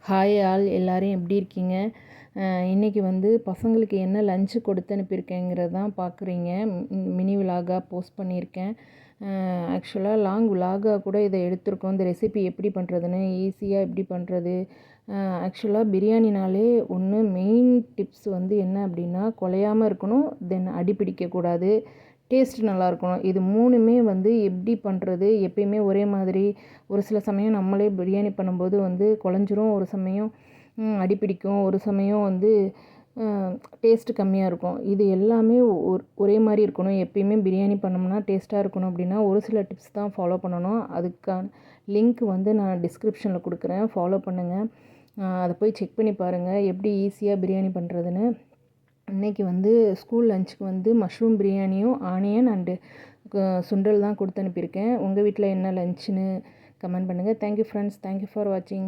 Hi all எல்லோரும் எப்படி இருக்கீங்க? இன்றைக்கி வந்து பசங்களுக்கு என்ன லஞ்சு கொடுத்து அனுப்பியிருக்கேங்கிறது தான் பார்க்குறீங்க. மினி விலாகாக போஸ்ட் பண்ணியிருக்கேன். ஆக்சுவலாக லாங் விலாகாக கூட இதை எடுத்திருக்கோம். இந்த ரெசிபி எப்படி பண்ணுறதுன்னு, ஈஸியாக எப்படி பண்ணுறது. ஆக்சுவலாக பிரியாணினாலே ஒன்று மெயின் டிப்ஸ் வந்து என்ன அப்படின்னா, குலையாமல் இருக்கணும், தென் அடி பிடிக்கக்கூடாது, டேஸ்ட் நல்லாயிருக்கணும். இது மூணுமே வந்து எப்படி பண்ணுறது, எப்பயுமே ஒரே மாதிரி ஒரு சில சமயம் நம்மளே பிரியாணி பண்ணும்போது வந்து குழஞ்சிரும், ஒரு சமயம் அடிப்பிடிக்கும், ஒரு சமயம் வந்து டேஸ்ட்டு கம்மியாக இருக்கும். இது எல்லாமே ஒரே மாதிரி இருக்கணும். எப்பயுமே பிரியாணி பண்ணோம்னா டேஸ்ட்டாக இருக்கணும் அப்படின்னா ஒரு சில டிப்ஸ் தான் ஃபாலோ பண்ணணும். அதுக்கான லிங்க் வந்து நான் டிஸ்கிரிப்ஷனில் கொடுக்குறேன், ஃபாலோ பண்ணுங்கள். அதை போய் செக் பண்ணி பாருங்கள் எப்படி ஈஸியாக பிரியாணி பண்ணுறதுன்னு. இன்றைக்கி வந்து ஸ்கூல் லஞ்சுக்கு வந்து மஷ்ரூம் பிரியாணியும் ஆனியன் அண்டு சுண்டல் தான் கொடுத்து அனுப்பியிருக்கேன். உங்கள் வீட்டில் என்ன லஞ்சுன்னு கமெண்ட் பண்ணுங்கள். தேங்க்யூ ஃப்ரெண்ட்ஸ், தேங்க்யூ ஃபார் வாட்சிங்.